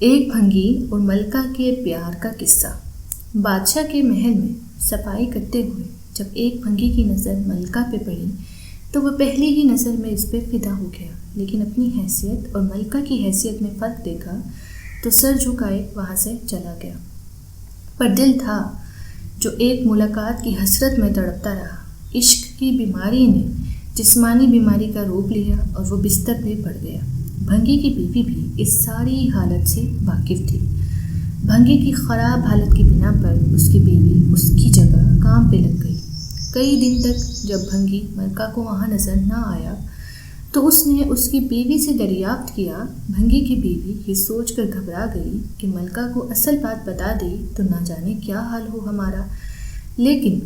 ایک بھنگی اور ملکہ کے پیار کا قصہ۔ بادشاہ کے محل میں صفائی کرتے ہوئے جب ایک بھنگی کی نظر ملکہ پہ پڑی تو وہ پہلی ہی نظر میں اس پہ فدا ہو گیا، لیکن اپنی حیثیت اور ملکہ کی حیثیت میں فرق دیکھا تو سر جھکائے وہاں سے چلا گیا۔ پر دل تھا جو ایک ملاقات کی حسرت میں تڑپتا رہا۔ عشق کی بیماری نے جسمانی بیماری کا روپ لیا اور وہ بستر پہ پڑ گیا۔ بھنگی کی بیوی بھی اس ساری حالت سے واقف تھی۔ بھنگی کی خراب حالت کی بنا پر اس کی بیوی اس کی جگہ کام پہ لگ گئی۔ کئی دن تک جب بھنگی ملکہ کو وہاں نظر نہ آیا تو اس نے اس کی بیوی سے دریافت کیا۔ بھنگی کی بیوی یہ سوچ کر گھبرا گئی کہ ملکہ کو اصل بات بتا دی تو نہ جانے کیا حال ہو ہمارا، لیکن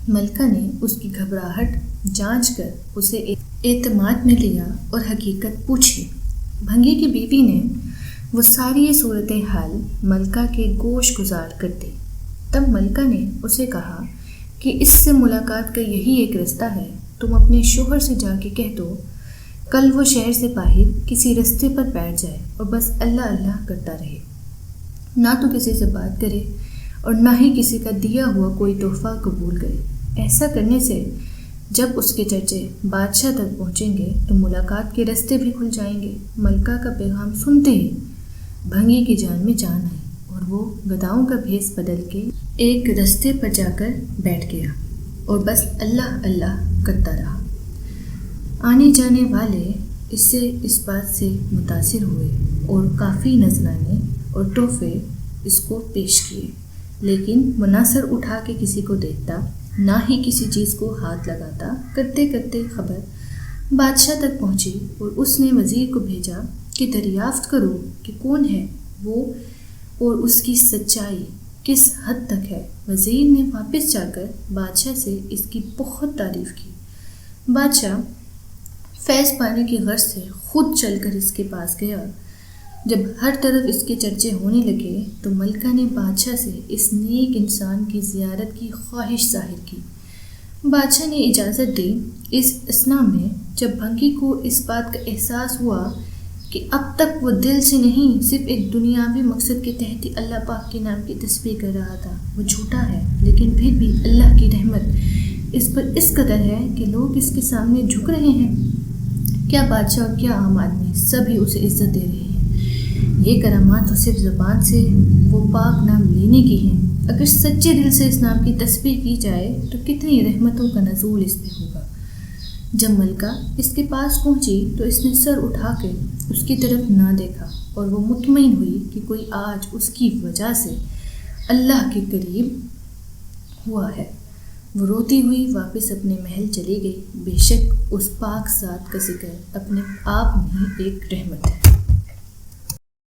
ملکہ نے اس کی گھبراہٹ جانچ کر اسے اعتماد میں لیا اور حقیقت پوچھی۔ بھنگی کی بیوی نے وہ ساری صورتحال ملکہ کے گوش گزار کر دی۔ تب ملکہ نے اسے کہا کہ اس سے ملاقات کا یہی ایک رستہ ہے، تم اپنے شوہر سے جا کے کہہ دو کل وہ شہر سے باہر کسی رستے پر بیٹھ جائے اور بس اللہ اللہ کرتا رہے، نہ تو کسی سے بات کرے اور نہ ہی کسی کا دیا ہوا کوئی تحفہ قبول کرے۔ ایسا کرنے سے جب اس کے چرچے بادشاہ تک پہنچیں گے تو ملاقات کے رستے بھی کھل جائیں گے۔ ملکہ کا پیغام سنتے ہی بھنگی کی جان میں جان آئی اور وہ گداؤں کا بھیس بدل کے ایک رستے پر جا کر بیٹھ گیا اور بس اللہ اللہ کرتا رہا۔ آنے جانے والے اس سے اس بات سے متاثر ہوئے اور کافی نذرانے اور تحفے اس کو پیش کیے، لیکن وہ نہ سر اٹھا کے کسی کو دیکھتا نہ ہی کسی چیز کو ہاتھ لگاتا۔ کرتے کرتے خبر بادشاہ تک پہنچی اور اس نے وزیر کو بھیجا کہ دریافت کرو کہ کون ہے وہ اور اس کی سچائی کس حد تک ہے۔ وزیر نے واپس جا کر بادشاہ سے اس کی بہت تعریف کی۔ بادشاہ فیض پانے کی غرض سے خود چل کر اس کے پاس گیا۔ جب ہر طرف اس کے چرچے ہونے لگے تو ملکہ نے بادشاہ سے اس نیک انسان کی زیارت کی خواہش ظاہر کی۔ بادشاہ نے اجازت دی۔ اس اثناء میں جب بھنگی کو اس بات کا احساس ہوا کہ اب تک وہ دل سے نہیں صرف ایک دنیاوی مقصد کے تحت ہی اللہ پاک کے نام کی تسبیح کر رہا تھا، وہ جھوٹا ہے لیکن پھر بھی اللہ کی رحمت اس پر اس قدر ہے کہ لوگ اس کے سامنے جھک رہے ہیں، کیا بادشاہ اور کیا عام آدمی سبھی اسے عزت دے رہے ہیں۔ یہ کرامات تو صرف زبان سے وہ پاک نام لینے کی ہیں، اگر سچے دل سے اس نام کی تسبیح کی جائے تو کتنی رحمتوں کا نزول اس پہ ہوگا۔ جب ملکہ اس کے پاس پہنچی تو اس نے سر اٹھا کے اس کی طرف نہ دیکھا اور وہ مطمئن ہوئی کہ کوئی آج اس کی وجہ سے اللہ کے قریب ہوا ہے۔ وہ روتی ہوئی واپس اپنے محل چلی گئی۔ بے شک اس پاک ذات کا ذکر اپنے آپ میں ایک رحمت ہے۔